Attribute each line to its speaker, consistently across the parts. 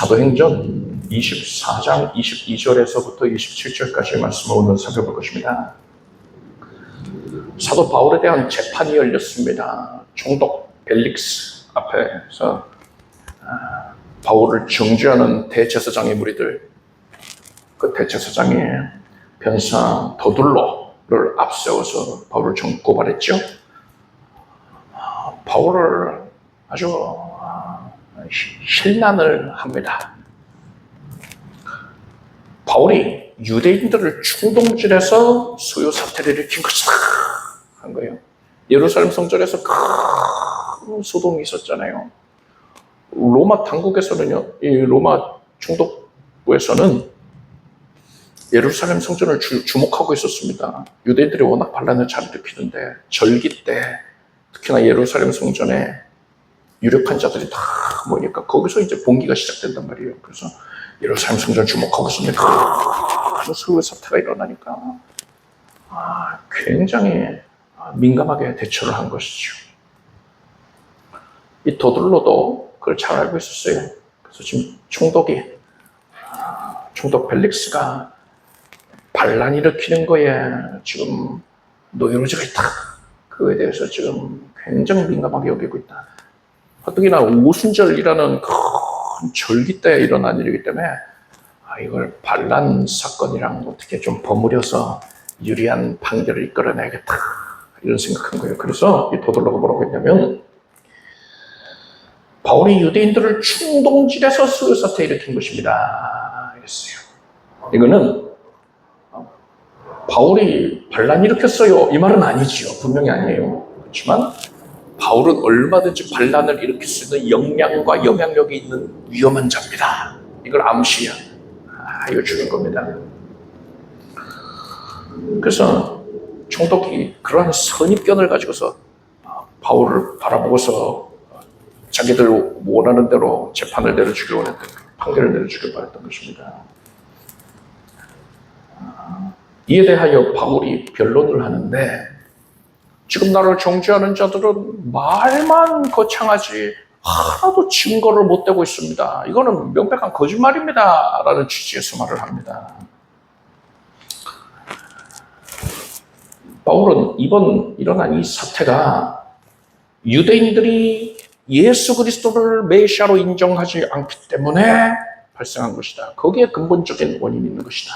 Speaker 1: 사도행전 24장 22절에서부터 27절까지의 말씀을 오늘 살펴볼 것입니다. 사도 바울에 대한 재판이 열렸습니다. 총독 벨릭스 앞에서 바울을 정죄하는 대제사장의 무리들, 그 대제사장의 변사 더둘로를 앞세워서 바울을 고발했죠. 바울을 아주 힐난을 합니다. 바울이 유대인들을 충동질해서 소요 사태를 일으킨 것이다 한 거예요. 예루살렘 성전에서 큰 소동이 있었잖아요. 로마 당국에서는요, 이 로마 총독부에서는 예루살렘 성전을 주목하고 있었습니다. 유대인들이 워낙 반란을 잘 일으키는데 절기 때 특히나 예루살렘 성전에 유력한 자들이 다 모이니까 거기서 이제 봉기가 시작된단 말이에요. 그래서 예루살렘 성전 주목하고 있습니다. 큰 소요 사태가 일어나니까 굉장히 민감하게 대처를 한 것이죠. 이 더둘로도 그걸 잘 알고 있었어요. 그래서 지금 총독 벨릭스가 반란 일으키는 거에 지금 노여로지가 있다. 그거에 대해서 지금 굉장히 민감하게 여기고 있다. 특히나 오순절이라는 큰 절기 때 일어난 일이기 때문에 이걸 반란 사건이랑 어떻게 좀 버무려서 유리한 판결을 이끌어내야겠다. 이런 생각한 거예요. 그래서 이 더둘로가 뭐라고 했냐면 바울이 유대인들을 충동질해서 소요사태 일으킨 것입니다. 이랬어요. 이거는 바울이 반란 일으켰어요. 이 말은 아니지요. 분명히 아니에요. 그렇지만 바울은 얼마든지 반란을 일으킬 수 있는 역량과 영향력이 있는 위험한 자입니다. 이걸 암시야. 이거 주는 겁니다. 그래서 총독이 그러한 선입견을 가지고서 바울을 바라보고서 자기들 원하는 대로 재판을 내려주길 원했던, 판결을 내려주길 바랬던 것입니다. 이에 대하여 바울이 변론을 하는데 지금 나를 정죄하는 자들은 말만 거창하지 하나도 증거를 못 대고 있습니다. 이거는 명백한 거짓말입니다. 라는 취지에서 말을 합니다. 바울은 이번 일어난 이 사태가 유대인들이 예수 그리스도를 메시아로 인정하지 않기 때문에 발생한 것이다. 거기에 근본적인 원인이 있는 것이다.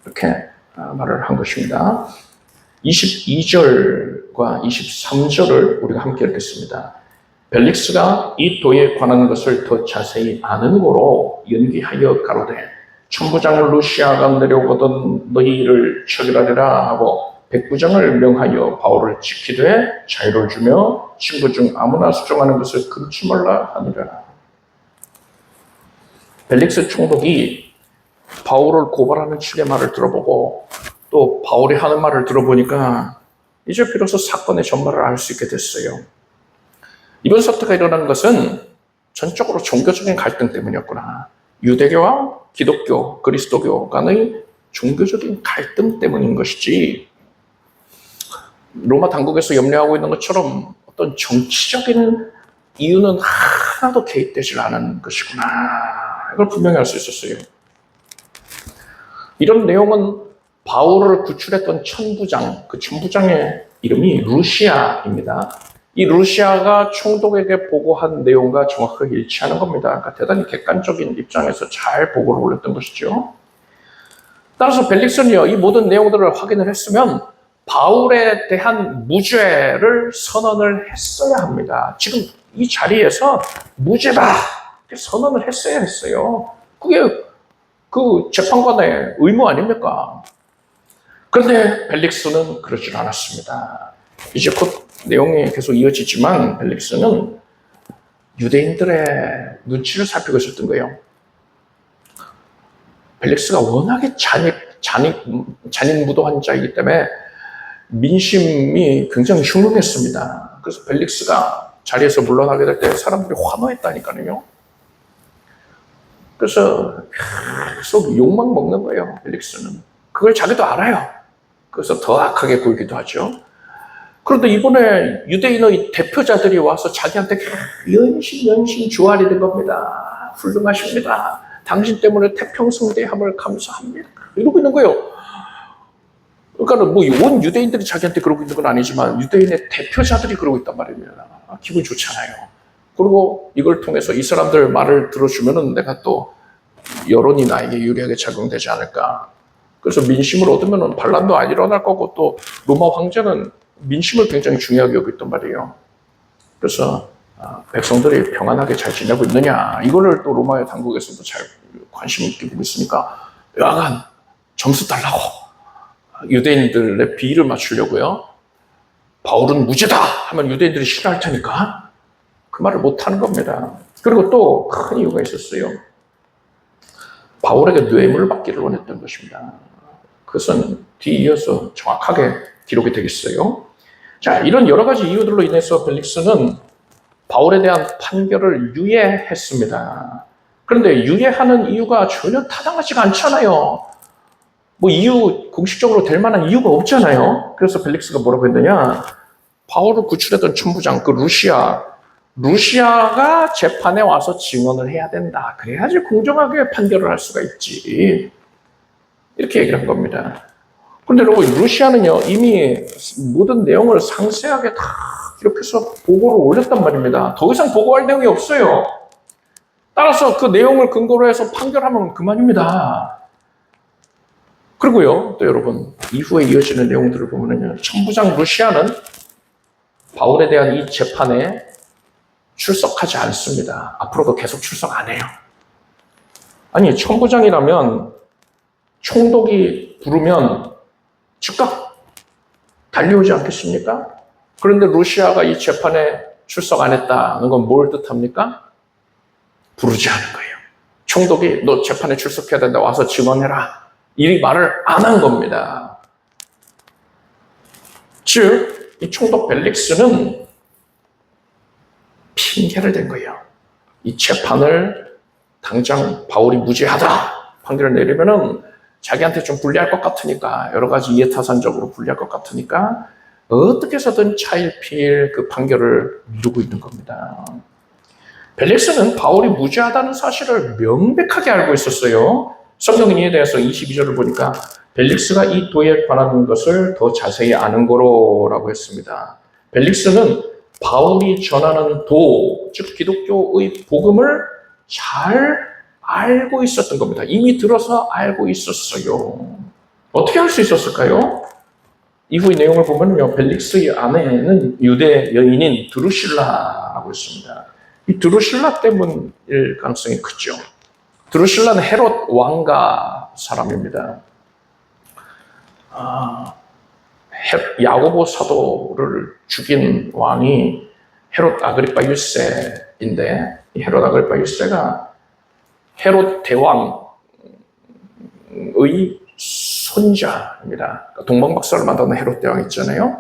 Speaker 1: 이렇게 말을 한 것입니다. 22절과 23절을 우리가 함께 읽겠습니다. 벨릭스가 이 도에 관한 것을 더 자세히 아는 고로 연기하여 가로되 천부장 루시아가 내려오거든 너희를 처결하리라 하고 백부장을 명하여 바울을 지키되 자유를 주며 친구 중 아무나 수종하는 것을 금치 말라 하니라. 벨릭스 총독이 바울을 고발하는 측의 말을 들어보고 또 바울이 하는 말을 들어보니까 이제 비로소 사건의 전말을 알 수 있게 됐어요. 이번 사태가 일어난 것은 전적으로 종교적인 갈등 때문이었구나. 유대교와 기독교, 그리스도교 간의 종교적인 갈등 때문인 것이지 로마 당국에서 염려하고 있는 것처럼 어떤 정치적인 이유는 하나도 개입되지 않은 것이구나. 이걸 분명히 알 수 있었어요. 이런 내용은 바울을 구출했던 천부장, 그 천부장의 이름이 루시아입니다. 이 루시아가 총독에게 보고한 내용과 정확하게 일치하는 겁니다. 그러니까 대단히 객관적인 입장에서 잘 보고를 올렸던 것이죠. 따라서 벨릭스는요, 이 모든 내용들을 확인을 했으면 바울에 대한 무죄를 선언을 했어야 합니다. 지금 이 자리에서 무죄다 이렇게 선언을 했어야 했어요. 그게 그 재판관의 의무 아닙니까? 그런데 벨릭스는 그러질 않았습니다. 이제 곧 내용이 계속 이어지지만 벨릭스는 유대인들의 눈치를 살피고 있었던 거예요. 벨릭스가 워낙에 잔인무도한 자이기 때문에 민심이 굉장히 흉흉했습니다. 그래서 벨릭스가 자리에서 물러나게 될 때 사람들이 환호했다니까요. 그래서 계속 욕만 먹는 거예요, 벨릭스는. 그걸 자기도 알아요. 그래서 더 악하게 굴기도 하죠. 그런데 이번에 유대인의 대표자들이 와서 자기한테 연신 조아리는 겁니다. 훌륭하십니다. 당신 때문에 태평성대함을 감사합니다. 이러고 있는 거예요. 그러니까 뭐 온 유대인들이 자기한테 그러고 있는 건 아니지만 유대인의 대표자들이 그러고 있단 말입니다. 기분 좋잖아요. 그리고 이걸 통해서 이 사람들 말을 들어주면은 내가 또 여론이 나에게 유리하게 작용되지 않을까. 그래서 민심을 얻으면은 반란도 안 일어날 거고 또 로마 황제는 민심을 굉장히 중요하게 여겼단 말이에요. 그래서 백성들이 평안하게 잘 지내고 있느냐 이거를 또 로마의 당국에서도 잘 관심 있게 보고 있으니까 여하간 점수 달라고 유대인들의 비위를 맞추려고요. 바울은 무죄다 하면 유대인들이 싫어할 테니까 그 말을 못하는 겁니다. 그리고 또 큰 이유가 있었어요. 바울에게 뇌물을 받기를 원했던 것입니다. 그것은 뒤이어서 정확하게 기록이 되겠어요. 자, 이런 여러 가지 이유들로 인해서 벨릭스는 바울에 대한 판결을 유예했습니다. 그런데 유예하는 이유가 전혀 타당하지가 않잖아요. 뭐 이유, 공식적으로 될 만한 이유가 없잖아요. 그래서 벨릭스가 뭐라고 했느냐. 바울을 구출했던 천부장, 그 루시아가 재판에 와서 증언을 해야 된다. 그래야지 공정하게 판결을 할 수가 있지. 이렇게 얘기를 한 겁니다. 그런데 여러분, 루시아는요, 이미 모든 내용을 상세하게 다 기록해서 보고를 올렸단 말입니다. 더 이상 보고할 내용이 없어요. 따라서 그 내용을 근거로 해서 판결하면 그만입니다. 그리고요, 또 여러분, 이후에 이어지는 내용들을 보면요, 천부장 루시아는 바울에 대한 이 재판에 출석하지 않습니다. 앞으로도 계속 출석 안 해요. 아니, 천부장이라면 총독이 부르면 즉각 달려오지 않겠습니까? 그런데 루시아가 이 재판에 출석 안 했다는 건 뭘 뜻합니까? 부르지 않은 거예요. 총독이 너 재판에 출석해야 된다 와서 증언해라. 이 말을 안 한 겁니다. 즉, 이 총독 벨릭스는 핑계를 댄 거예요. 이 재판을 당장 바울이 무죄하다 판결을 내리면은 자기한테 좀 불리할 것 같으니까 여러 가지 이해타산적으로 불리할 것 같으니까 어떻게 해서든 차일피일 그 판결을 미루고 있는 겁니다. 벨릭스는 바울이 무죄하다는 사실을 명백하게 알고 있었어요. 성경 인의에 대해서 22절을 보니까 벨릭스가 이 도에 관한 것을 더 자세히 아는 거로라고 했습니다. 벨릭스는 바울이 전하는 도, 즉 기독교의 복음을 잘 알고 있었던 겁니다. 이미 들어서 알고 있었어요. 어떻게 알 수 있었을까요? 이후의 내용을 보면요, 벨릭스의 아내는 유대 여인인 드루실라라고 있습니다. 이 드루실라 때문일 가능성이 크죠. 드루실라는 헤롯 왕가 사람입니다. 야고보 사도를 죽인 왕이 헤롯 아그리파 1세인데 이 헤롯 아그리파 1세가 헤롯 대왕의 손자입니다. 동방박사를 만드는 헤롯 대왕 있잖아요.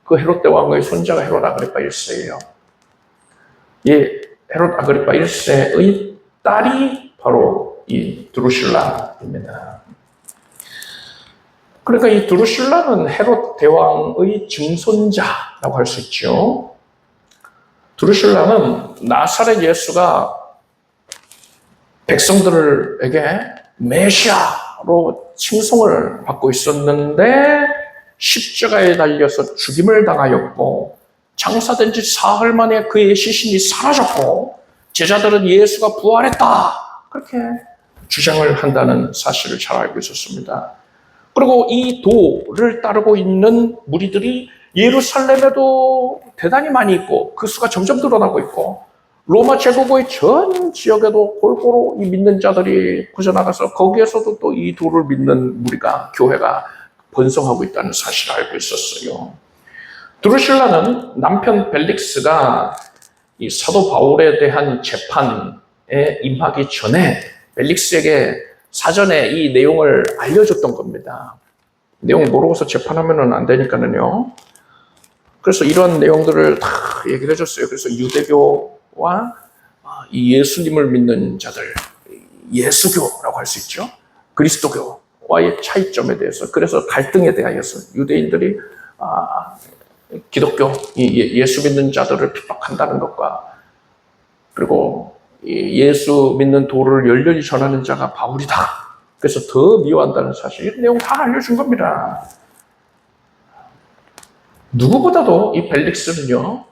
Speaker 1: 그 헤롯 대왕의 손자가 헤롯 아그리파 1세예요. 이 헤롯 아그리파 1세의 딸이 바로 이 드루실라입니다. 그러니까 이 드루실라는 헤롯 대왕의 증손자라고 할 수 있죠. 드루실라는 나사렛 예수가 백성들에게 메시아로 칭송을 받고 있었는데 십자가에 달려서 죽임을 당하였고 장사된 지 사흘 만에 그의 시신이 사라졌고 제자들은 예수가 부활했다 그렇게 주장을 한다는 사실을 잘 알고 있었습니다. 그리고 이 도를 따르고 있는 무리들이 예루살렘에도 대단히 많이 있고 그 수가 점점 늘어나고 있고 로마 제국의 전 지역에도 골고루 이 믿는 자들이 퍼져나가서 거기에서도 또 이 도를 믿는 무리가 교회가 번성하고 있다는 사실을 알고 있었어요. 드루실라는 남편 벨릭스가 이 사도 바울에 대한 재판에 임하기 전에 벨릭스에게 사전에 이 내용을 알려줬던 겁니다. 내용 모르고서 재판하면 안 되니까는요. 그래서 이런 내용들을 다 얘기를 해줬어요. 그래서 유대교와 이 예수님을 믿는 자들, 예수교라고 할 수 있죠. 그리스도교와의 차이점에 대해서, 그래서 갈등에 대하여서 유대인들이 기독교, 예수 믿는 자들을 핍박한다는 것과 그리고 예수 믿는 도를 열렬히 전하는 자가 바울이다. 그래서 더 미워한다는 사실, 이 내용 다 알려준 겁니다. 누구보다도 이 벨릭스는요,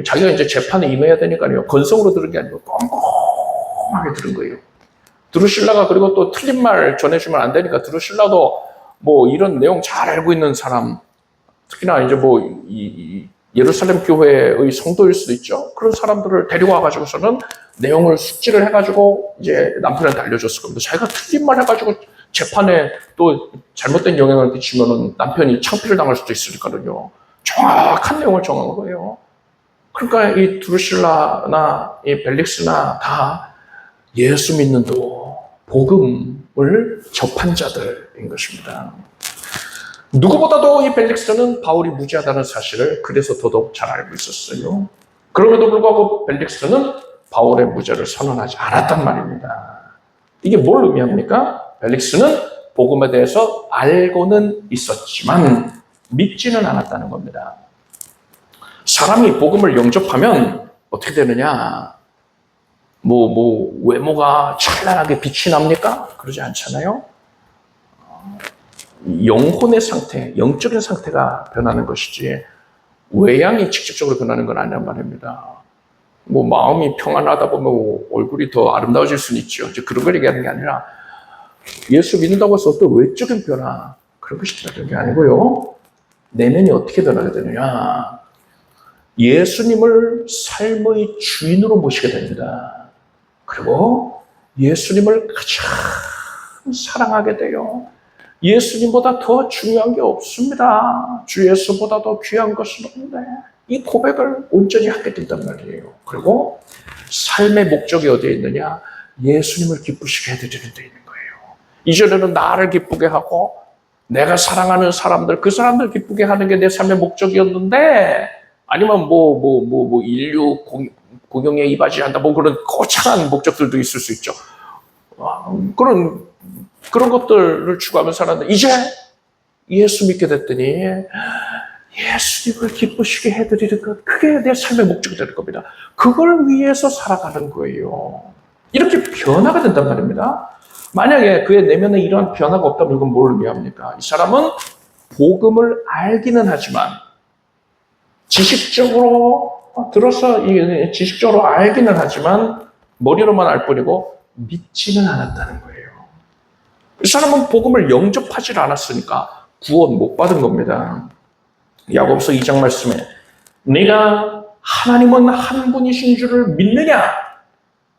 Speaker 1: 자기가 이제 재판에 임해야 되니까요, 건성으로 들은 게 아니고 꼼꼼하게 들은 거예요. 드루실라가 그리고 또 틀린 말 전해주면 안 되니까 드루실라도 뭐 이런 내용 잘 알고 있는 사람, 특히나 이제 뭐 예루살렘 교회의 성도일 수도 있죠. 그런 사람들을 데리고 와가지고서는 내용을 숙지를 해가지고 이제 남편한테 알려줬을 겁니다. 자기가 틀린 말 해가지고 재판에 또 잘못된 영향을 끼치면은 남편이 창피를 당할 수도 있으니까요. 정확한 내용을 정한 거예요. 그러니까 이 드루실라나 이 벨릭스나 다 예수 믿는 도, 복음을 접한 자들인 것입니다. 누구보다도 이 벨릭스는 바울이 무지하다는 사실을 그래서 더더욱 잘 알고 있었어요. 그럼에도 불구하고 벨릭스는 바울의 무죄를 선언하지 않았단 말입니다. 이게 뭘 의미합니까? 벨릭스는 복음에 대해서 알고는 있었지만 믿지는 않았다는 겁니다. 사람이 복음을 영접하면 어떻게 되느냐? 외모가 찬란하게 빛이 납니까? 그러지 않잖아요. 영혼의 상태, 영적인 상태가 변하는 것이지 외양이 직접적으로 변하는 건 아니란 말입니다. 마음이 평안하다 보면 얼굴이 더 아름다워질 수는 있죠. 이제 그런 걸 얘기하는 게 아니라 예수 믿는다고 해서 어떤 외적인 변화, 그런 것이 필요한 게 아니고요. 내면이 어떻게 변하게 되느냐? 예수님을 삶의 주인으로 모시게 됩니다. 그리고 예수님을 가장 사랑하게 돼요. 예수님보다 더 중요한 게 없습니다. 주 예수보다 더 귀한 것은 없는데 이 고백을 온전히 하게 된단 말이에요. 그리고 삶의 목적이 어디에 있느냐? 예수님을 기쁘시게 해드리는 데 있는 거예요. 이전에는 나를 기쁘게 하고 내가 사랑하는 사람들, 그 사람들 기쁘게 하는 게 내 삶의 목적이었는데, 아니면 인류 공영에 이바지한다, 그런 거창한 목적들도 있을 수 있죠. 그런 것들을 추구하면서 살았는데, 이제 예수 믿게 됐더니, 예수님을 기쁘시게 해드리는 것, 그게 내 삶의 목적이 될 겁니다. 그걸 위해서 살아가는 거예요. 이렇게 변화가 된단 말입니다. 만약에 그의 내면에 이러한 변화가 없다면 이건 뭘 의미합니까? 이 사람은 복음을 알기는 하지만 지식적으로 알기는 하지만 머리로만 알 뿐이고 믿지는 않았다는 거예요. 이 사람은 복음을 영접하지 않았으니까 구원 못 받은 겁니다. 야고보서 2장 말씀에 네가 하나님은 한 분이신 줄을 믿느냐?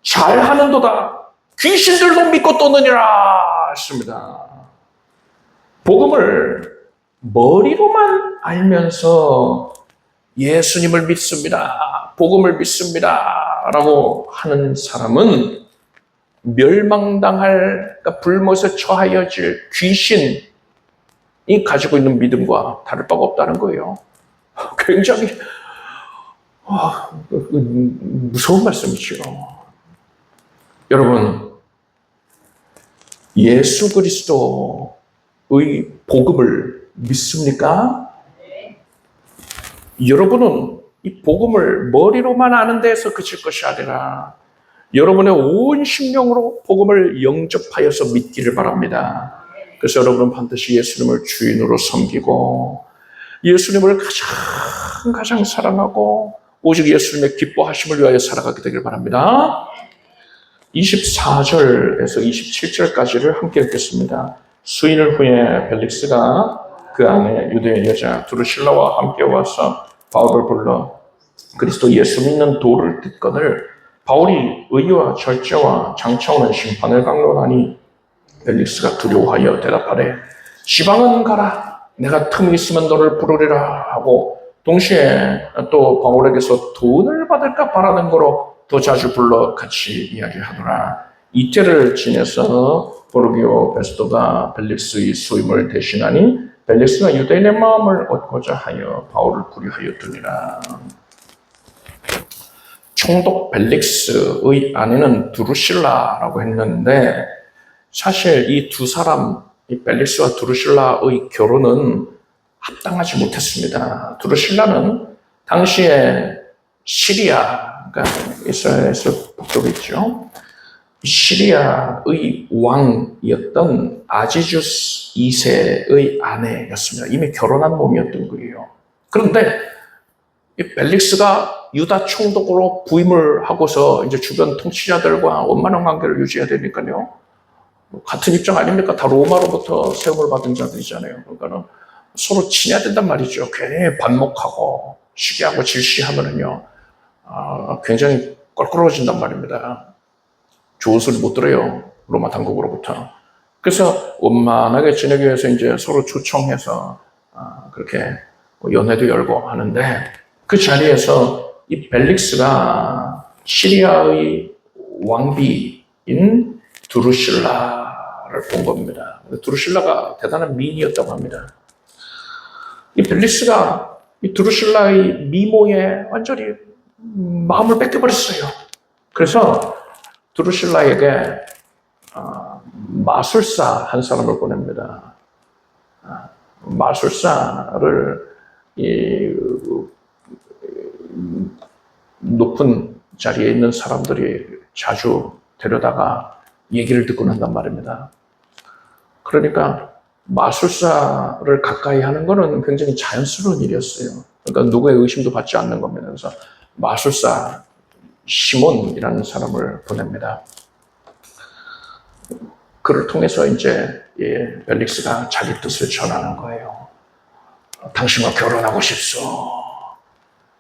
Speaker 1: 잘하는도다. 귀신들도 믿고 떠느니라 했습니다. 복음을 머리로만 알면서 예수님을 믿습니다. 복음을 믿습니다. 라고 하는 사람은 멸망당할, 그러니까 불못에 처하여질 귀신이 가지고 있는 믿음과 다를 바가 없다는 거예요. 굉장히 무서운 말씀이죠. 여러분, 예수 그리스도의 복음을 믿습니까? 네. 여러분은 이 복음을 머리로만 아는 데에서 그칠 것이 아니라 여러분의 온 심령으로 복음을 영접하여서 믿기를 바랍니다. 그래서 여러분은 반드시 예수님을 주인으로 섬기고 예수님을 가장 사랑하고 오직 예수님의 기뻐하심을 위하여 살아가게 되길 바랍니다. 24절에서 27절까지를 함께 읽겠습니다. 수인을 후에 벨릭스가 그 안에 유대 여자 드루실라와 함께 와서 바울을 불러 그리스도 예수 믿는 도를 듣거늘 바울이 의와 절제와 장차오는 심판을 강론하니 벨릭스가 두려워하여 대답하되 지방은 가라. 내가 틈이 있으면 너를 부르리라 하고 동시에 또 바울에게서 돈을 받을까 바라는 거로 더 자주 불러 같이 이야기하더라. 이때를 지내서 포르기오 베스토가 벨릭스의 수임을 대신하니 벨릭스가 유대인의 마음을 얻고자 하여 바울을 구리하였더니라. 총독 벨릭스의 아내는 두루실라라고 했는데 사실 이 두 사람, 이 벨릭스와 두루실라의 결혼은 합당하지 못했습니다. 두루실라는 당시에 시리아, 그러니까 이스라엘에서 북쪽에 있죠. 시리아의 왕이었던 아지주스 2세의 아내였습니다. 이미 결혼한 몸이었던 거예요. 그런데 이 벨릭스가 유다 총독으로 부임을 하고서 이제 주변 통치자들과 원만한 관계를 유지해야 되니까요. 같은 입장 아닙니까? 다 로마로부터 세움을 받은 자들이잖아요. 그러니까는 서로 친해야 된단 말이죠. 괜히 반목하고 시기하고 질시하면은요, 굉장히 껄끄러워진단 말입니다. 좋은 소리 못 들어요. 로마 당국으로부터. 그래서 원만하게 지내기 위해서 이제 서로 초청해서 그렇게 연회도 열고 하는데, 그 자리에서 이 벨릭스가 시리아의 왕비인 두루실라를 본 겁니다. 두루실라가 대단한 미인이었다고 합니다. 이 벨릭스가 이 두루실라의 미모에 완전히 마음을 뺏겨버렸어요. 그래서 두루실라에게 마술사 한 사람을 보냅니다. 마술사를 이 높은 자리에 있는 사람들이 자주 데려다가 얘기를 듣고 난단 말입니다. 그러니까 마술사를 가까이 하는 것은 굉장히 자연스러운 일이었어요. 그러니까 누구의 의심도 받지 않는 겁니다. 그래서 마술사 시몬이라는 사람을 보냅니다. 그를 통해서 이제 벨릭스가 자기 뜻을 전하는 거예요. 당신과 결혼하고 싶소.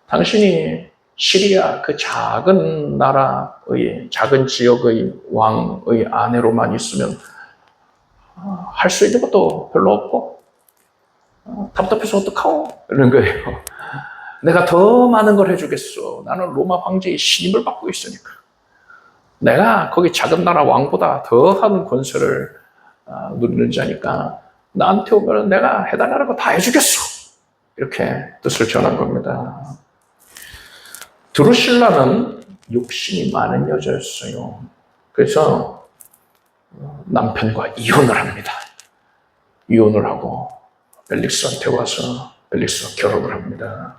Speaker 1: 당신이 시리아 그 작은 나라의 작은 지역의 왕의 아내로만 있으면 할 수 있는 것도 별로 없고 답답해서 어떡하오? 이러는 거예요. 내가 더 많은 걸 해주겠소. 나는 로마 황제의 신임을 받고 있으니까. 내가 거기 작은 나라 왕보다 더한 권세를 누리는 자니까 나한테 오면 내가 해달라는 거 다 해주겠소. 이렇게 뜻을 전한 겁니다. 드루실라는 욕심이 많은 여자였어요. 그래서 남편과 이혼을 합니다. 이혼을 하고 벨릭스한테 와서 벨릭스와 결혼을 합니다.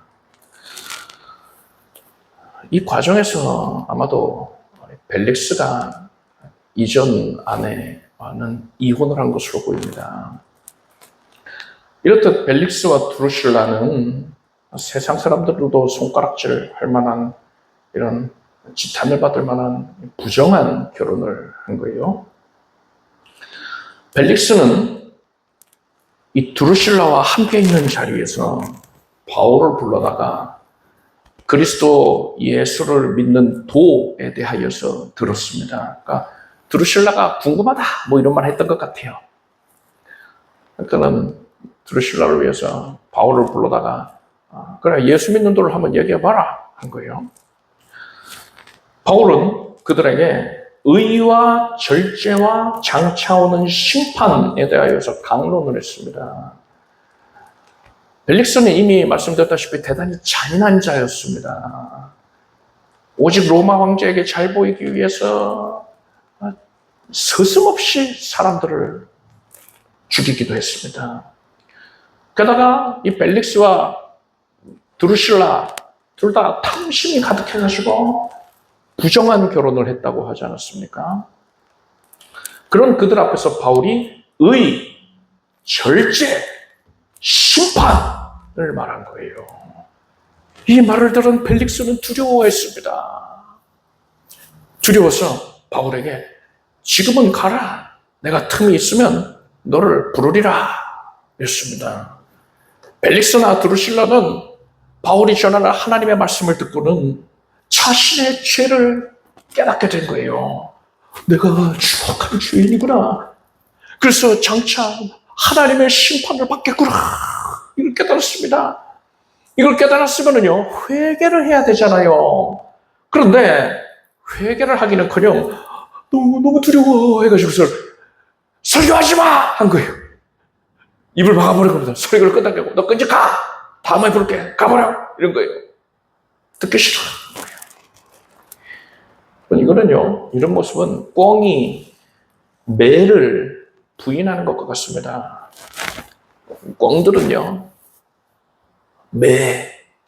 Speaker 1: 이 과정에서 아마도 벨릭스가 이전 아내와는 이혼을 한 것으로 보입니다. 이렇듯 벨릭스와 드루실라는 세상 사람들도 손가락질 할 만한 이런 지탄을 받을 만한 부정한 결혼을 한 거예요. 벨릭스는 이 드루실라와 함께 있는 자리에서 바울을 불러다가 그리스도 예수를 믿는 도에 대하여서 들었습니다. 그러니까 드루실라가 궁금하다 뭐 이런 말 했던 것 같아요. 그러니까는 드루실라를 위해서 바울을 불러다가 그래 예수 믿는 도를 한번 얘기해봐라 한 거예요. 바울은 그들에게 의와 절제와 장차오는 심판에 대하여서 강론을 했습니다. 벨릭스는 이미 말씀드렸다시피 대단히 잔인한 자였습니다. 오직 로마 황제에게 잘 보이기 위해서 서슴없이 사람들을 죽이기도 했습니다. 게다가 이 벨릭스와 드루실라 둘 다 탐심이 가득해가지고 부정한 결혼을 했다고 하지 않았습니까? 그런 그들 앞에서 바울이 의, 절제, 심판을 말한 거예요. 이 말을 들은 벨릭스는 두려워했습니다. 두려워서 바울에게 지금은 가라. 내가 틈이 있으면 너를 부르리라. 했습니다. 벨릭스나 드루실라는 바울이 전하는 하나님의 말씀을 듣고는 자신의 죄를 깨닫게 된 거예요. 내가 추악한 죄인이구나. 그래서 장차 하나님의 심판을 받겠구나. 이걸 깨달았습니다. 이걸 깨달았으면요 회개를 해야 되잖아요. 그런데 회개를 하기는커녕 너무 두려워 해가지고서 설교하지 마! 한 거예요. 입을 막아버린 겁니다. 설교를 끝나게 너 끈질 가! 다음에 부를게. 가버려! 이런 거예요. 듣기 싫어. 이거는요, 이런 모습은 꿩이 매를 부인하는 것과 같습니다. 꿩들은요,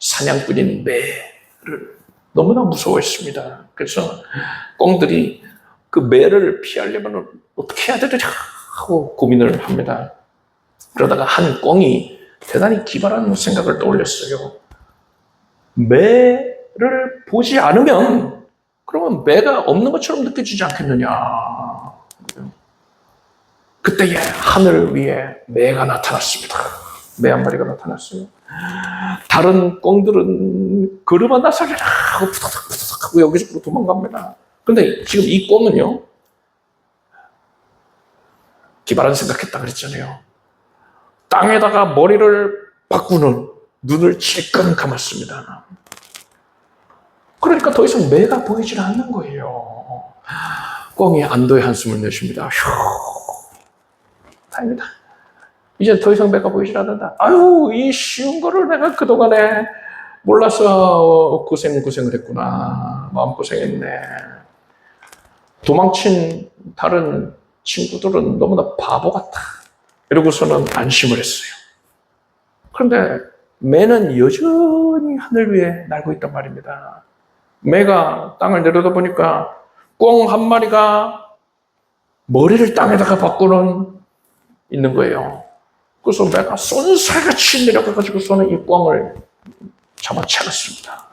Speaker 1: 사냥꾼인 매를 너무나 무서워했습니다. 그래서 꿩들이 그 매를 피하려면 어떻게 해야 되지 하고 고민을 합니다. 그러다가 한 꿩이 대단히 기발한 생각을 떠올렸어요. 매를 보지 않으면 그러면 매가 없는 것처럼 느껴지지 않겠느냐. 그때에 하늘 위에 매가 나타났습니다. 매 한 마리가 나타났어요. 다른 꿩들은 걸음아 나서려라 하고 푸덕푸덕 하고 여기저기로 도망갑니다. 근데 지금 이 꿩은요, 기발한 생각했다 그랬잖아요. 땅에다가 머리를 바꾸는 눈을 찔끔 감았습니다. 그러니까 더 이상 매가 보이질 않는 거예요. 꿩이 안도의 한숨을 내쉽니다. 휴, 다행이다. 이제 더 이상 매가 보이질 않는다. 아유, 이 쉬운 거를 내가 그동안에 몰라서 고생을 했구나. 마음고생했네. 도망친 다른 친구들은 너무나 바보 같다. 이러고서는 안심을 했어요. 그런데 매는 여전히 하늘 위에 날고 있단 말입니다. 매가 땅을 내려다보니까 꿩 한 마리가 머리를 땅에다가 바꾸는 있는 거예요. 그래서 매가 쏜살같이 내려가가지고서는 이 꿩을 잡아채갔습니다.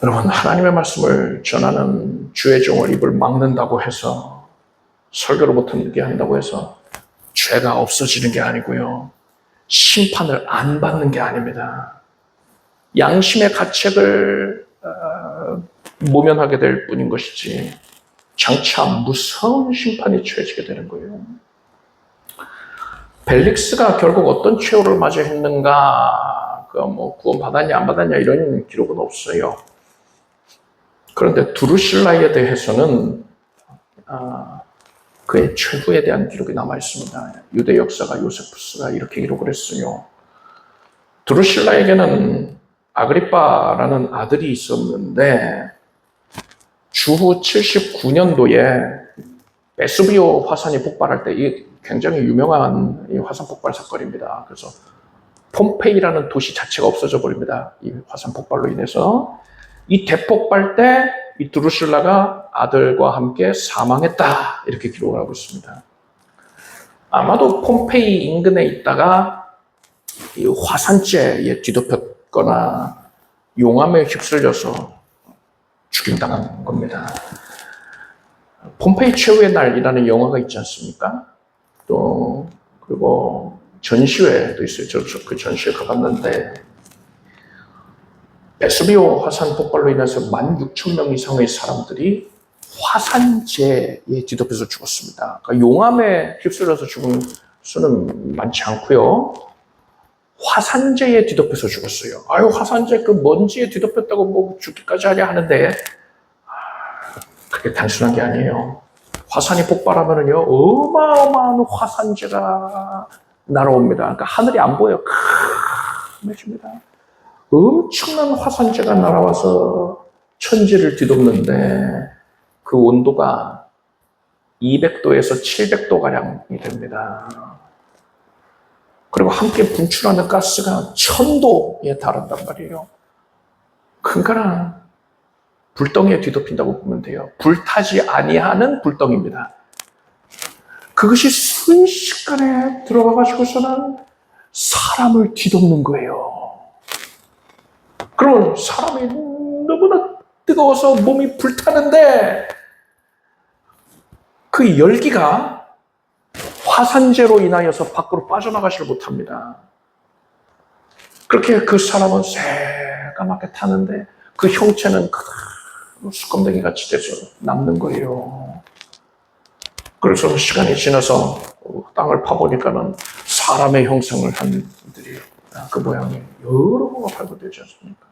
Speaker 1: 여러분, 하나님의 말씀을 전하는 주의 종을 입을 막는다고 해서, 설교를 못하게 한다고 해서 죄가 없어지는 게 아니고요, 심판을 안 받는 게 아닙니다. 양심의 가책을 모면하게 될 뿐인 것이지 장차 무서운 심판이 처해지게 되는 거예요. 벨릭스가 결국 어떤 최후를 맞이했는가, 구원 받았냐 안 받았냐 이런 기록은 없어요. 그런데 두루실라에 대해서는 그의 최후에 대한 기록이 남아 있습니다. 유대 역사가 요세푸스가 이렇게 기록을 했어요. 두루실라에게는 아그리빠라는 아들이 있었는데 주후 79년도에 베수비오 화산이 폭발할 때, 이 굉장히 유명한 이 화산 폭발 사건입니다. 그래서 폼페이라는 도시 자체가 없어져 버립니다. 이 화산 폭발로 인해서. 이 대폭발 때 이 두루실라가 아들과 함께 사망했다, 이렇게 기록을 하고 있습니다. 아마도 폼페이 인근에 있다가 이 화산재에 뒤덮였거나 용암에 휩쓸려서 죽임당한 겁니다. 폼페이 최후의 날이라는 영화가 있지 않습니까? 또 그리고 전시회도 있어요. 저 그 전시회 가봤는데 베수비오 화산 폭발로 인해서 16,000명 이상의 사람들이 화산재에 뒤덮여서 죽었습니다. 그러니까 용암에 휩쓸려서 죽은 수는 많지 않고요, 화산재에 뒤덮여서 죽었어요. 아유, 화산재 그 먼지에 뒤덮였다고 뭐 죽기까지 하냐 하는데, 그게 단순한 게 아니에요. 화산이 폭발하면은요, 어마어마한 화산재가 날아옵니다. 그러니까 하늘이 안 보여요. 큼해집니다. 엄청난 화산재가 날아와서 천지를 뒤덮는데 그 온도가 200도에서 700도가량이 됩니다. 그리고 함께 분출하는 가스가 1000도에 달한단 말이에요. 그러니까 불덩이에 뒤덮인다고 보면 돼요. 불타지 아니하는 불덩이입니다. 그것이 순식간에 들어가가지고서는 사람을 뒤덮는 거예요. 그러면 사람이 너무나 뜨거워서 몸이 불타는데 그 열기가 화산재로 인하여서 밖으로 빠져나가지를 못합니다. 그렇게 그 사람은 새까맣게 타는데 그 형체는 수검댕이 같이 돼서 남는 거예요. 그래서 시간이 지나서 땅을 파보니까는 사람의 형상을 한 분들이 그 모양이 여러 번가 발견되지 않습니까?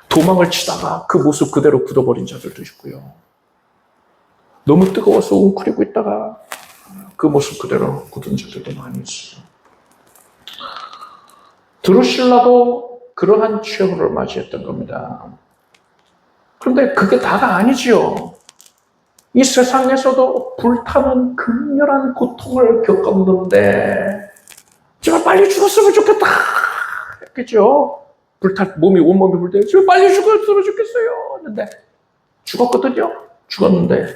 Speaker 1: 도망을 치다가 그 모습 그대로 굳어버린 자들도 있고요. 너무 뜨거워서 웅크리고 있다가 그 모습 그대로 굳은 자들도 많이 있어요. 드루실라도 그러한 최후를 맞이했던 겁니다. 그런데 그게 다가 아니지요. 이 세상에서도 불타는 극렬한 고통을 겪었는데 제발 빨리 죽었으면 좋겠다 했겠죠. 온몸이 불태워 저 빨리 죽겠어요. 근데 죽었거든요. 죽었는데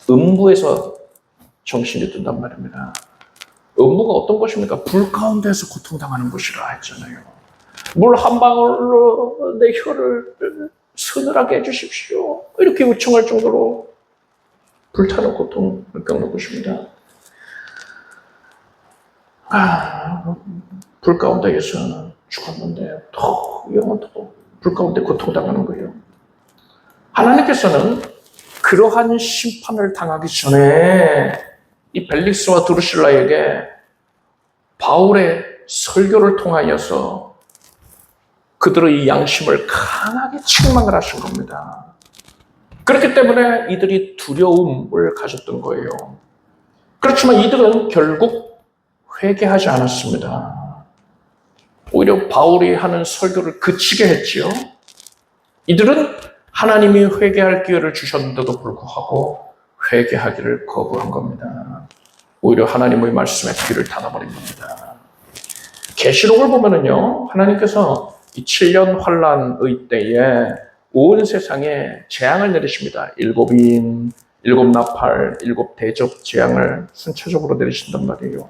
Speaker 1: 음부에서 정신이 든단 말입니다. 음부가 어떤 곳입니까? 불 가운데서 고통당하는 곳이라 했잖아요. 물 한 방울로 내 혀를 서늘하게 해주십시오. 이렇게 요청할 정도로 불타는 고통을 겪는 곳입니다. 불 가운데에서 죽었는데 더 영원토록 불 가운데 고통당하는 거예요. 하나님께서는 그러한 심판을 당하기 전에 이 벨릭스와 드루실라에게 바울의 설교를 통하여서 그들의 이 양심을 강하게 책망을 하신 겁니다. 그렇기 때문에 이들이 두려움을 가졌던 거예요. 그렇지만 이들은 결국 회개하지 않았습니다. 오히려 바울이 하는 설교를 그치게 했지요. 이들은 하나님이 회개할 기회를 주셨는데도 불구하고 회개하기를 거부한 겁니다. 오히려 하나님의 말씀에 귀를 닫아버린 겁니다. 계시록을 보면은요, 하나님께서 이 7년 환란의 때에 온 세상에 재앙을 내리십니다. 7인, 7나팔, 7대접 재앙을 순차적으로 내리신단 말이에요.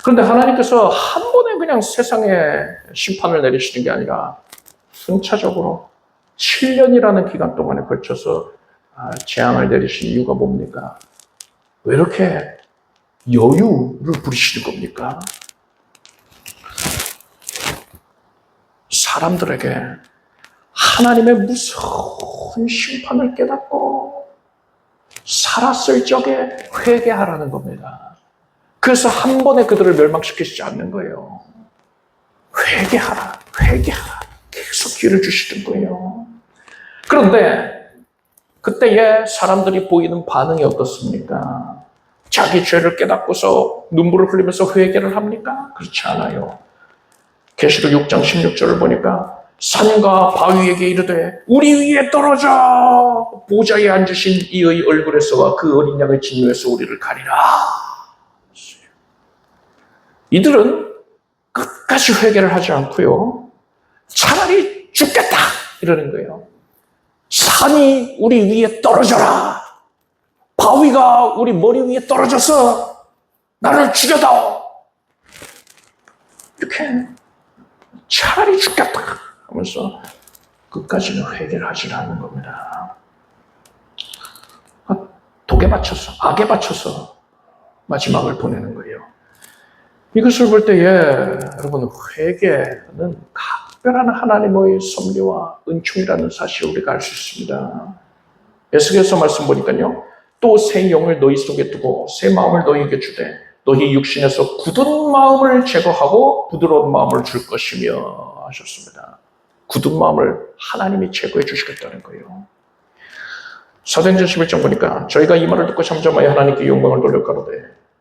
Speaker 1: 그런데 하나님께서 한 번에 그냥 세상에 심판을 내리시는 게 아니라 순차적으로 7년이라는 기간 동안에 걸쳐서 재앙을 내리신 이유가 뭡니까? 왜 이렇게 여유를 부리시는 겁니까? 사람들에게 하나님의 무서운 심판을 깨닫고 살았을 적에 회개하라는 겁니다. 그래서 한 번에 그들을 멸망시키지 않는 거예요. 회개하라. 계속 기회를 주시던 거예요. 그런데 그때에 사람들이 보이는 반응이 어떻습니까? 자기 죄를 깨닫고서 눈물을 흘리면서 회개를 합니까? 그렇지 않아요. 계시록 6장 16절을 보니까 산과 바위에게 이르되 우리 위에 떨어져 보좌에 앉으신 이의 얼굴에서와 그 어린 양의 진노에서 우리를 가리라. 이들은 끝까지 회개를 하지 않고요. 차라리 죽겠다 이러는 거예요. 산이 우리 위에 떨어져라. 바위가 우리 머리 위에 떨어져서 나를 죽여다오. 이렇게 차라리 죽겠다 하면서 끝까지는 회개를 하지 않는 겁니다. 독에 바쳐서, 악에 바쳐서 마지막을 보내는 거예요. 이것을 볼 때에 여러분 회개는 특별한 하나님의 섭리와 은총이라는 사실을 우리가 알 수 있습니다. 에스겔서 말씀 보니까요. 또 새 영을 너희 속에 두고 새 마음을 너희에게 주되 너희 육신에서 굳은 마음을 제거하고 부드러운 마음을 줄 것이며 하셨습니다. 굳은 마음을 하나님이 제거해 주시겠다는 거예요. 사도행전 11장 보니까 저희가 이 말을 듣고 잠잠하여 하나님께 영광을 돌려가로되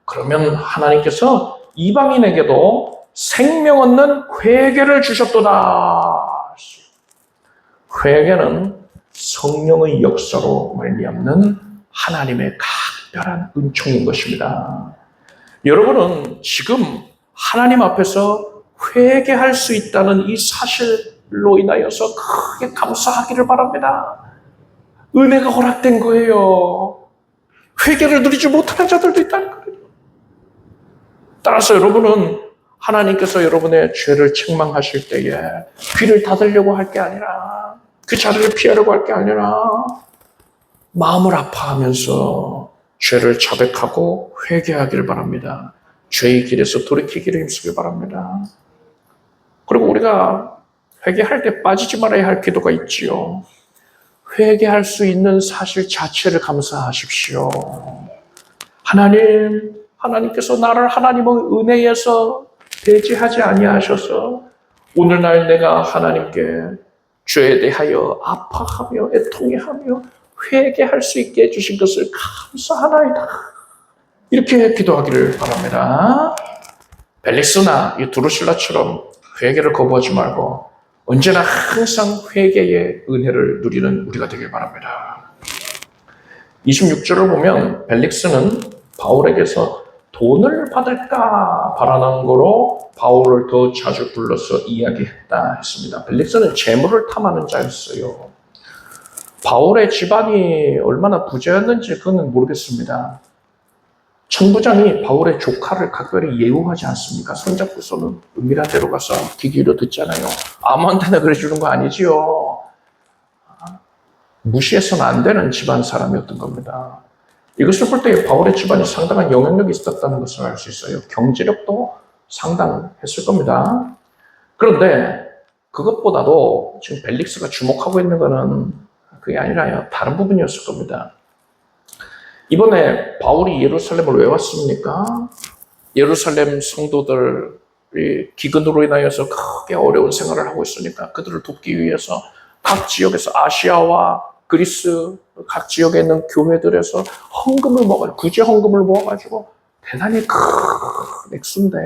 Speaker 1: 그러면 하나님께서 이방인에게도 생명 얻는 회개를 주셨도다. 회개는 성령의 역사로 말미암는 하나님의 각별한 은총인 것입니다. 여러분은 지금 하나님 앞에서 회개할 수 있다는 이 사실로 인하여서 크게 감사하기를 바랍니다. 은혜가 허락된 거예요. 회개를 누리지 못하는 자들도 있다는 거예요. 따라서 여러분은 하나님께서 여러분의 죄를 책망하실 때에 귀를 닫으려고 할 게 아니라 그 자리를 피하려고 할 게 아니라 마음을 아파하면서 죄를 자백하고 회개하기를 바랍니다. 죄의 길에서 돌이키기를 힘쓰길 바랍니다. 그리고 우리가 회개할 때 빠지지 말아야 할 기도가 있지요. 회개할 수 있는 사실 자체를 감사하십시오. 하나님께서 나를 하나님의 은혜에서 배제하지 아니하셔서 오늘날 내가 하나님께 죄에 대하여 아파하며 애통해하며 회개할 수 있게 해주신 것을 감사하나이다. 이렇게 기도하기를 바랍니다. 벨릭스나 이 드루실라처럼 회개를 거부하지 말고 언제나 항상 회개의 은혜를 누리는 우리가 되길 바랍니다. 26절을 보면 벨릭스는 바울에게서 돈을 받을까 바라는 거로 바울을 더 자주 불러서 이야기했다 했습니다. 벨릭스는 재물을 탐하는 자였어요. 바울의 집안이 얼마나 부자였는지 그건 모르겠습니다. 천부장이 바울의 조카를 각별히 예우하지 않습니까? 손잡고서는 은밀한 데로 가서 귀 기울여 듣잖아요. 아무한테나 그래주는 거 아니지요. 무시해서는 안 되는 집안 사람이었던 겁니다. 이것을 볼 때 바울의 집안이 상당한 영향력이 있었다는 것을 알 수 있어요. 경제력도 상당했을 겁니다. 그런데 그것보다도 지금 벨릭스가 주목하고 있는 것은 그게 아니라요. 다른 부분이었을 겁니다. 이번에 바울이 예루살렘을 왜 왔습니까? 예루살렘 성도들이 기근으로 인하여서 크게 어려운 생활을 하고 있으니까 그들을 돕기 위해서 각 지역에서 아시아와 그리스 각 지역에 있는 교회들에서 헌금을 구제 헌금을 모아가지고 대단히 큰 액수인데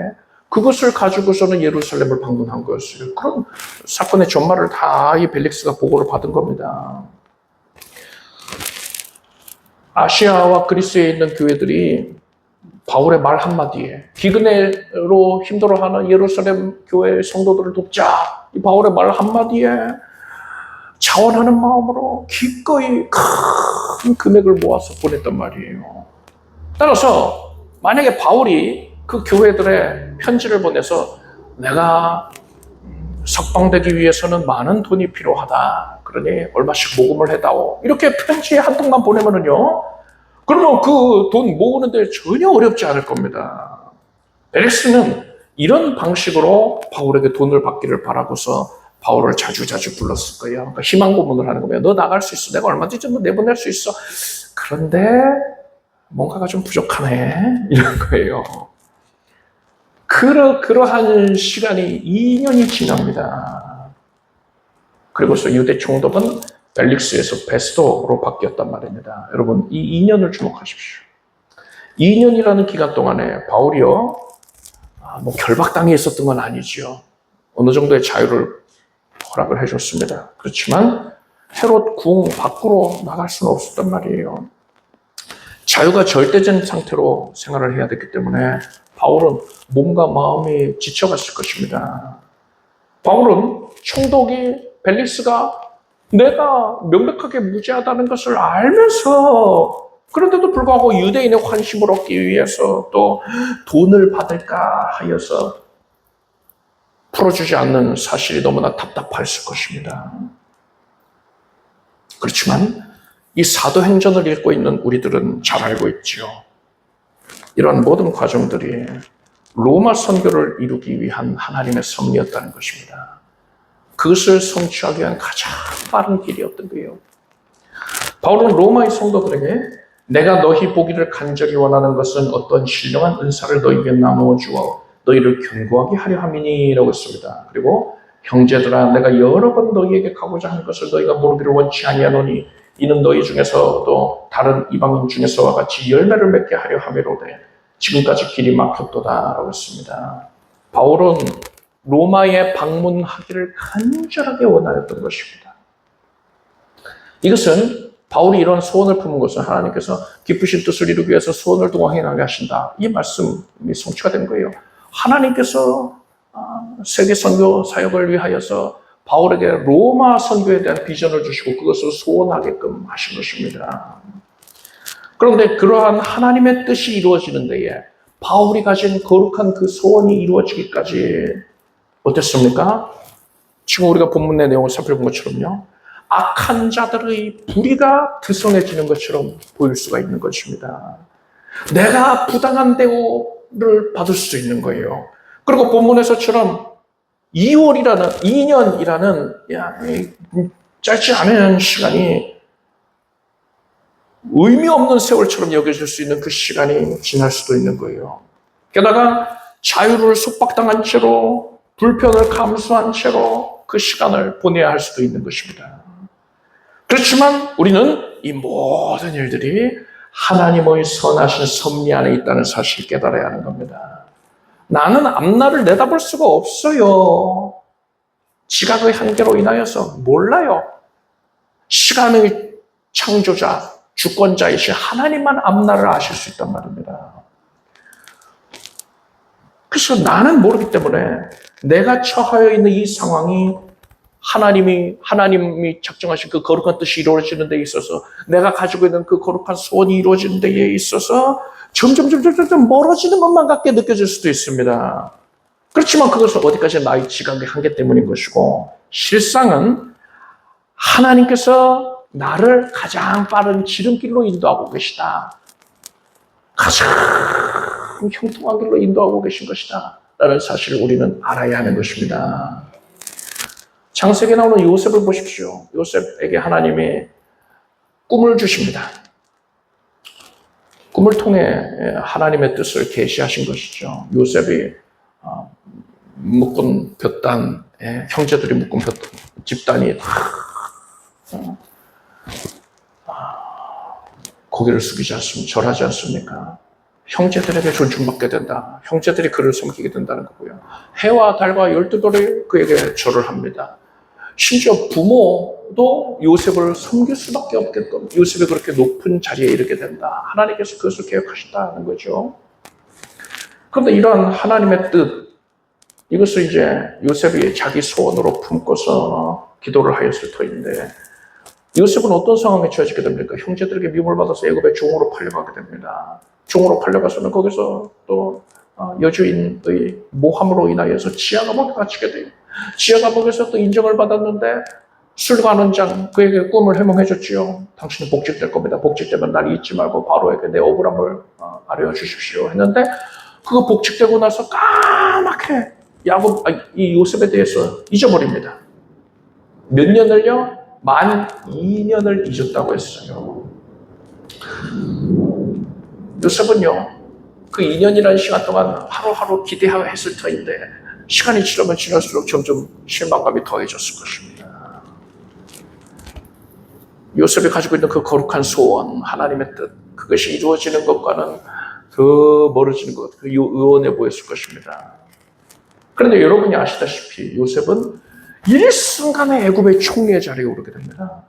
Speaker 1: 그것을 가지고서는 예루살렘을 방문한 거였어요. 그런 사건의 전말을 다 이 벨릭스가 보고를 받은 겁니다. 아시아와 그리스에 있는 교회들이 바울의 말 한마디에 기근으로 힘들어하는 예루살렘 교회 성도들을 돕자. 이 바울의 말 한마디에 자원하는 마음으로 기꺼이 큰 금액을 모아서 보냈단 말이에요. 따라서 만약에 바울이 그 교회들에 편지를 보내서 내가 석방되기 위해서는 많은 돈이 필요하다. 그러니 얼마씩 모금을 해다오. 이렇게 편지에 한 통만 보내면은요. 그러면 그 돈 모으는데 전혀 어렵지 않을 겁니다. 벨릭스는 이런 방식으로 바울에게 돈을 받기를 바라고서 바울을 자주자주 불렀을 거예요. 그러니까 희망 고문을 하는 거예요. 너 나갈 수 있어. 내가 얼마든지 좀 내보낼 수 있어. 그런데 뭔가가 좀 부족하네. 이런 거예요. 그러한 시간이 2년이 지납니다. 그리고서 유대 총독은 벨릭스에서 베스도로 바뀌었단 말입니다. 여러분, 이 2년을 주목하십시오. 2년이라는 기간 동안에 바울이요, 결박당해 있었던 건 아니지요. 어느 정도의 자유를 허락을 해줬습니다. 그렇지만 헤롯 궁 밖으로 나갈 수는 없었단 말이에요. 자유가 절대적인 상태로 생활을 해야 됐기 때문에 바울은 몸과 마음이 지쳐갔을 것입니다. 바울은 총독이 벨릭스가 내가 명백하게 무죄하다는 것을 알면서 그런데도 불구하고 유대인의 환심을 얻기 위해서 또 돈을 받을까 하여서 풀어주지 않는 사실이 너무나 답답했을 것입니다. 그렇지만 이 사도행전을 읽고 있는 우리들은 잘 알고 있지요. 이러한 모든 과정들이 로마 선교를 이루기 위한 하나님의 섭리였다는 것입니다. 그것을 성취하기 위한 가장 빠른 길이었던 거예요. 바울은 로마의 성도들에게 내가 너희 보기를 간절히 원하는 것은 어떤 신령한 은사를 너희에게 나누어 주어 너희를 견고하게 하려 함이니라고 했습니다. 그리고 형제들아 내가 여러 번 너희에게 가고자 하는 것을 너희가 모르기를 원치 아니하노니 이는 너희 중에서도 다른 이방인 중에서와 같이 열매를 맺게 하려 함이로되 지금까지 길이 막혔도다라고 했습니다. 바울은 로마에 방문하기를 간절하게 원하였던 것입니다. 이것은 바울이 이런 소원을 품은 것은 하나님께서 기쁘신 뜻을 이루기 위해서 소원을 동행하게 하신다. 이 말씀이 성취가 된 거예요. 하나님께서 세계 선교 사역을 위하여서 바울에게 로마 선교에 대한 비전을 주시고 그것을 소원하게끔 하신 것입니다. 그런데 그러한 하나님의 뜻이 이루어지는 데에 바울이 가진 거룩한 그 소원이 이루어지기까지 어땠습니까? 지금 우리가 본문의 내용을 살펴본 것처럼요. 악한 자들의 불의가 드러내지는 것처럼 보일 수가 있는 것입니다. 내가 부당한 대우를 받을 수 있는 거예요. 그리고 본문에서처럼 2년이라는 짧지 않은 시간이 의미 없는 세월처럼 여겨질 수 있는 그 시간이 지날 수도 있는 거예요. 게다가 자유를 속박당한 채로 불편을 감수한 채로 그 시간을 보내야 할 수도 있는 것입니다. 그렇지만 우리는 이 모든 일들이 하나님의 선하신 섭리 안에 있다는 사실을 깨달아야 하는 겁니다. 나는 앞날을 내다볼 수가 없어요. 지각의 한계로 인하여서 몰라요. 시간의 창조자, 주권자이신 하나님만 앞날을 아실 수 있단 말입니다. 그래서 나는 모르기 때문에 내가 처하여 있는 이 상황이 하나님이 작정하신 그 거룩한 뜻이 이루어지는 데 있어서 내가 가지고 있는 그 거룩한 소원이 이루어지는 데 있어서 점점 멀어지는 것만 같게 느껴질 수도 있습니다. 그렇지만 그것은 어디까지 나의 지각의 한계 때문인 것이고 실상은 하나님께서 나를 가장 빠른 지름길로 인도하고 계시다. 가장 형통한 길로 인도하고 계신 것이다. 라는 사실을 우리는 알아야 하는 것입니다. 창세기에 나오는 요셉을 보십시오. 요셉에게 하나님이 꿈을 주십니다. 꿈을 통해 하나님의 뜻을 계시하신 것이죠. 요셉이 묶은 볕단, 형제들이 묶은 볕단, 집단이 고개를 숙이지 않습니까? 절하지 않습니까? 형제들에게 존중받게 된다. 형제들이 그를 섬기게 된다는 거고요. 해와 달과 12돌이 그에게 절을 합니다. 심지어 부모도 요셉을 섬길 수밖에 없게끔 요셉이 그렇게 높은 자리에 이르게 된다. 하나님께서 그것을 계획하셨다는 거죠. 그런데 이런 하나님의 뜻, 이것을 이제 요셉이 자기 소원으로 품고서 기도를 하였을 터인데 요셉은 어떤 상황에 처해지게 됩니까? 형제들에게 미움을 받아서 애굽의 종으로 팔려가게 됩니다. 종으로 팔려가서는 거기서 또 여주인의 모함으로 인하여서 지하 감옥에 갇히게 돼요. 지하 감옥에서 또 인정을 받았는데 술관원장 그에게 꿈을 해몽해줬지요. 당신은 복직될 겁니다. 복직되면 날 잊지 말고 바로에게 내 억울함을 알려주십시오 했는데 그거 복직되고 나서 까맣게 이 요셉에 대해서 잊어버립니다. 몇 년을요? 만 2년을 잊었다고 했어요. 요셉은요, 그 2년이라는 시간 동안 하루하루 기대했을 터인데 시간이 지나면 지날수록 점점 실망감이 더해졌을 것입니다. 요셉이 가지고 있는 그 거룩한 소원, 하나님의 뜻, 그것이 이루어지는 것과는 더 멀어지는 것, 그 의원해 보였을 것입니다. 그런데 여러분이 아시다시피 요셉은 일순간에 애굽의 총리의 자리에 오르게 됩니다.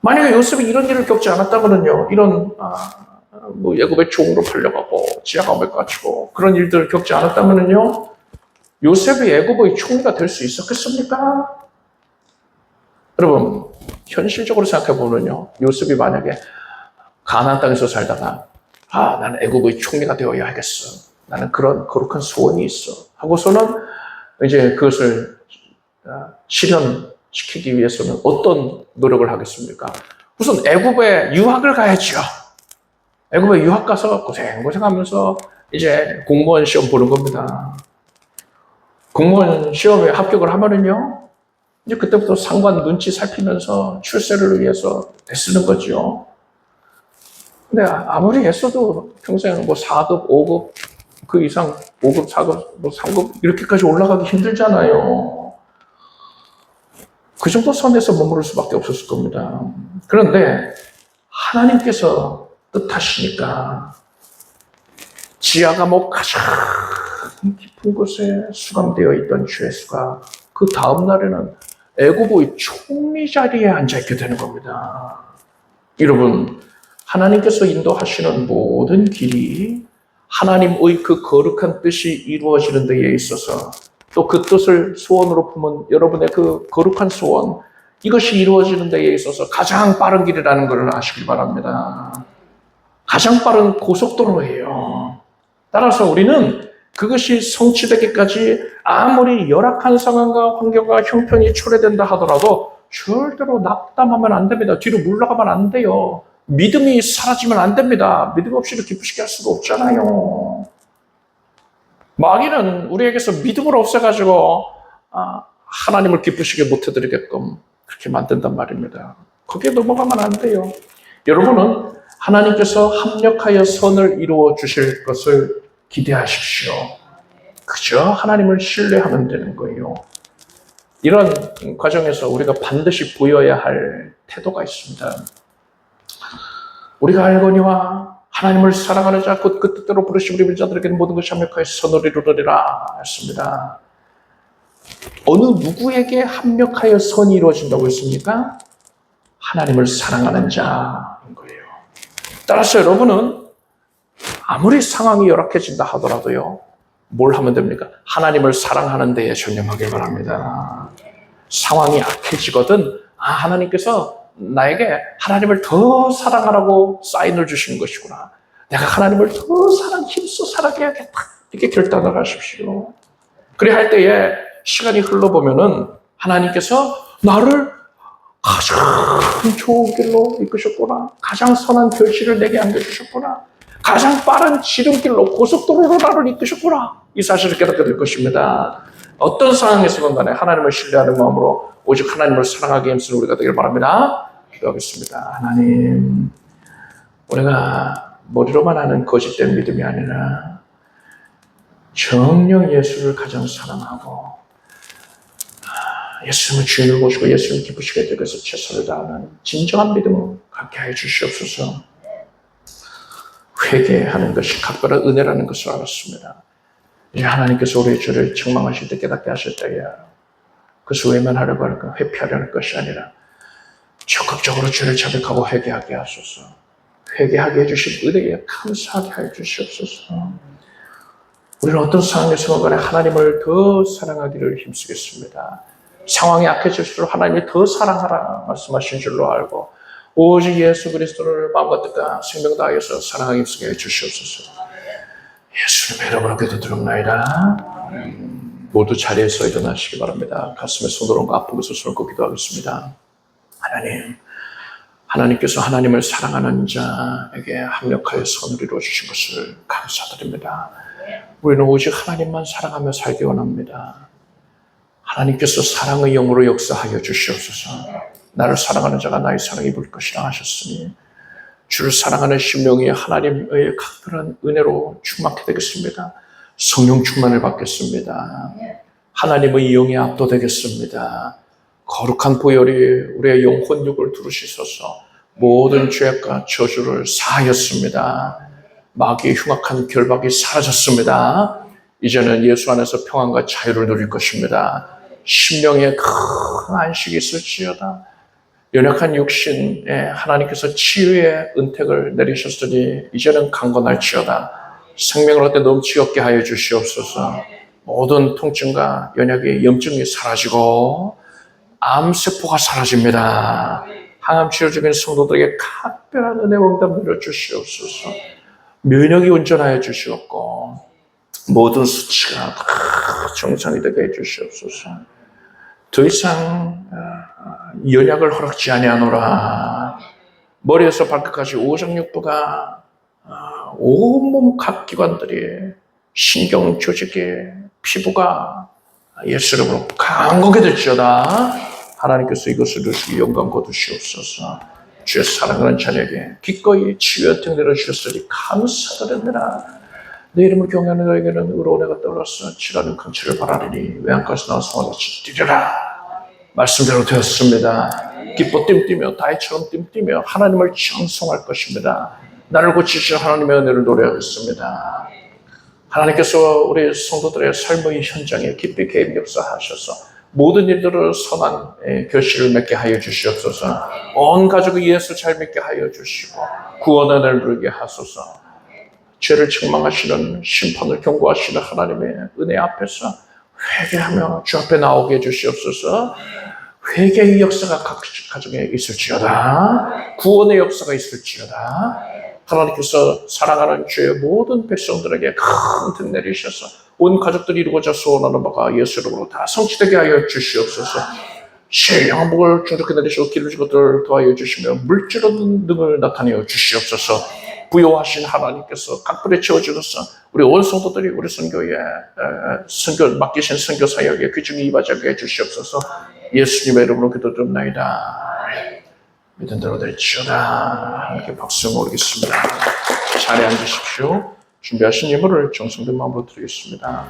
Speaker 1: 만약에 요셉이 이런 일을 겪지 않았다면요, 이런 애굽의 종으로 팔려가고 지하감옥에 갇히고 그런 일들을 겪지 않았다면요, 요셉이 애굽의 총리가 될 수 있었겠습니까? 여러분, 현실적으로 생각해 보면요, 요셉이 만약에 가나안 땅에서 살다가 나는 애굽의 총리가 되어야 하겠어. 나는 그런 거룩한 소원이 있어. 하고서는 이제 그것을 실현시키기 위해서는 어떤 노력을 하겠습니까? 우선 애굽에 유학을 가야죠. 애굽에 유학 가서 고생하면서 이제 공무원 시험 보는 겁니다. 공무원 시험에 합격을 하면은요, 이제 그때부터 상관 눈치 살피면서 출세를 위해서 애쓰는 거죠. 근데 아무리 애써도 평생 4급, 5급, 그 이상 5급, 4급, 3급 이렇게까지 올라가기 힘들잖아요. 그 정도 선에서 머무를 수밖에 없었을 겁니다. 그런데 하나님께서 뜻하시니까 지하 감옥 가장 깊은 곳에 수감되어 있던 죄수가 그 다음 날에는 애굽의 총리 자리에 앉아있게 되는 겁니다. 여러분, 하나님께서 인도하시는 모든 길이 하나님의 그 거룩한 뜻이 이루어지는 데에 있어서 또 그 뜻을 소원으로 품은 여러분의 그 거룩한 소원, 이것이 이루어지는 데에 있어서 가장 빠른 길이라는 것을 아시길 바랍니다. 가장 빠른 고속도로예요. 따라서 우리는 그것이 성취되기까지 아무리 열악한 상황과 환경과 형편이 초래된다 하더라도 절대로 낙담하면 안 됩니다. 뒤로 물러가면 안 돼요. 믿음이 사라지면 안 됩니다. 믿음 없이도 기쁘시게 할 수가 없잖아요. 마귀는 우리에게서 믿음을 없애가지고 하나님을 기쁘시게 못해드리게끔 그렇게 만든단 말입니다. 거기에 넘어가면 안 돼요. 여러분은 하나님께서 합력하여 선을 이루어 주실 것을 기대하십시오. 그저 하나님을 신뢰하면 되는 거예요. 이런 과정에서 우리가 반드시 보여야 할 태도가 있습니다. 우리가 알거니와 하나님을 사랑하는 자 곧 그 뜻대로 부르신 우리 자들에게는 모든 것이 합력하여 선을 이루리라 했습니다. 어느 누구에게 합력하여 선이 이루어진다고 했습니까? 하나님을 사랑하는 자인 거예요. 따라서 여러분은 아무리 상황이 열악해진다 하더라도요, 뭘 하면 됩니까? 하나님을 사랑하는 데에 전념하길 바랍니다. 상황이 악해지거든 하나님께서 나에게 하나님을 더 사랑하라고 사인을 주시는 것이구나. 내가 하나님을 더 힘써 사랑해야겠다. 이렇게 결단을 하십시오. 그래 할 때에 시간이 흘러보면은 하나님께서 나를 가장 좋은 길로 이끄셨구나. 가장 선한 결실을 내게 안겨주셨구나. 가장 빠른 지름길로 고속도로로 나를 이끄셨구나. 이 사실을 깨닫게 될 것입니다. 어떤 상황에서건 간에 하나님을 신뢰하는 마음으로 오직 하나님을 사랑하게 힘쓰는 우리가 되길 바랍니다. 기도하겠습니다. 하나님, 우리가 머리로만 하는 거짓된 믿음이 아니라 정녕 예수를 가장 사랑하고 예수님을 주인으로 모시고 예수님을 기쁘시게 되기 위해서 최선을 다하는 진정한 믿음을 갖게 하여 주시옵소서. 회개하는 것이 각별한 은혜라는 것을 알았습니다. 이제 하나님께서 우리의 죄를 책망하실 때 깨닫게 하실 때에 그것을 외면하려고 할까 회피하려는 것이 아니라 적극적으로 죄를 자백하고 회개하게 하소서. 회개하게 해주신 은혜에 감사하게 하여 주시옵소서. 우리는 어떤 상황에서건 간에 하나님을 더 사랑하기를 힘쓰겠습니다. 상황이 악해질수록 하나님이 더 사랑하라 말씀하신 줄로 알고 오직 예수 그리스도를 마음과 뜻과 생명 다하여서 사랑하기 힘쓰게 해주시옵소서. 예수님의 이름으로 기도드립나이다. 모두 자리에서 일어나시기 바랍니다. 가슴에 손을 얹고 아픈 것을 손을 얹고 기도하겠습니다. 하나님, 하나님께서 하나님을 사랑하는 자에게 합력하여 선을 이루어 주신 것을 감사드립니다. 우리는 오직 하나님만 사랑하며 살기 원합니다. 하나님께서 사랑의 영으로 역사하여 주시옵소서. 나를 사랑하는 자가 나의 사랑을 입을 것이라 하셨으니 주를 사랑하는 심령이 하나님의 각별한 은혜로 충만하게 되겠습니다. 성령 충만을 받겠습니다. 하나님의 영에 압도되겠습니다. 거룩한 보혈이 우리의 영혼육을 두르시소서. 모든 죄악과 저주를 사하였습니다. 마귀의 흉악한 결박이 사라졌습니다. 이제는 예수 안에서 평안과 자유를 누릴 것입니다. 심령에 큰 안식이 있을지어다. 연약한 육신에 하나님께서 치유의 은택을 내리셨으니 이제는 강건할지어다. 생명을 얻되 넘치게 얻게 하여 주시옵소서. 모든 통증과 연약의 염증이 사라지고 암세포가 사라집니다. 항암 치료 중인 성도들에게 각별한 은혜 응답 누려 주시옵소서. 면역이 온전하여 주시옵고 모든 수치가 다 정상이 되게 해 주시옵소서. 더 이상 연약을 허락지 아니하노라. 머리에서 발끝까지 오장육부가 온몸 각 기관들이 신경 조직이 피부가 예수 이름으로 강건하게 될지어다. 하나님께서 이것을 누시기 영광 거두시옵소서. 주의 사랑하는 자녀에게 기꺼이 치유의 혜택 내려주셨으니 감사드립니다. 내 이름을 경외하는 너에게는 의로운 해가 떠올라서 지라는 강치를 바라리니 외양가에서 나와 성화같이 뛰려라. 말씀대로 되었습니다. 기뻐 뜀뛰며 다이처럼 뜀뛰며 하나님을 찬송할 것입니다. 나를 고치신 하나님의 은혜를 노래하겠습니다. 하나님께서 우리 성도들의 삶의 현장에 깊이 개입 역사하셔서 모든 일들을 선한 결실을 맺게 하여 주시옵소서. 온 가족이 예수 잘 믿게 하여 주시고 구원의 은혜를 누리게 하소서. 죄를 책망하시는 심판을 경고하시는 하나님의 은혜 앞에서 회개하며 주 앞에 나오게 해주시옵소서. 회개의 역사가 각 가정에 있을지어다. 구원의 역사가 있을지어다. 하나님께서 사랑하는 주의 모든 백성들에게 큰 득 내리셔서 온 가족들이 이루고자 소원하는 바가 예수 이름으로 다 성취되게 하여 주시옵소서. 신령한 복을 충족해 내리시고 기르신 것들을 더하여 주시며 물질 얻는 능을 나타내어 주시옵소서. 부여하신 하나님께서 각별히 채워주셔서 우리 온 성도들이 우리 선교에 맡기신 선교 사역에 귀중히 임하게 해주시옵소서. 예수님의 이름으로 기도드립나이다. 믿은 대로 될지어다. 함께 박수 모르겠습니다. 자리에 앉으십시오. 준비하신 예물을 정성된 마음으로 드리겠습니다.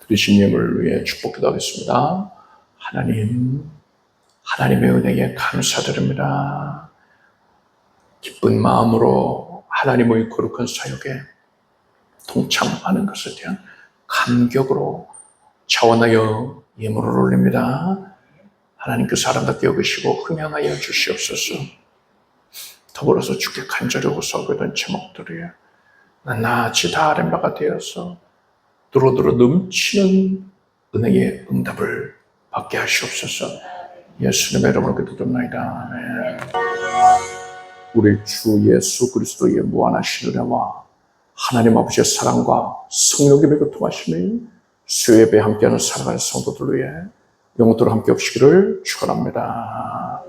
Speaker 1: 드리신 예물을 위해 축복 기도하겠습니다. 하나님, 하나님의 은혜에 감사드립니다. 기쁜 마음으로 하나님의 거룩한 사역에 동참하는 것에 대한 감격으로 차원하여 예물을 올립니다. 하나님께서 아름답게 여기시고 흥행하여 주시옵소서. 더불어서 주께 간절히 호소하고 있던 제목들이 낱낱이 다 아랜바가 되어서 도로도로 넘치는 은혜의 응답을 받게 하시옵소서. 예수님의 이름으로 기도드립니다. 아멘. 우리 주 예수 그리스도의 무한하신 은혜와 하나님 아버지의 사랑과 성령의 교통하심이 수요예배 함께하는 사랑하는 성도들 위해 영원토록 함께 없시기를 축원합니다.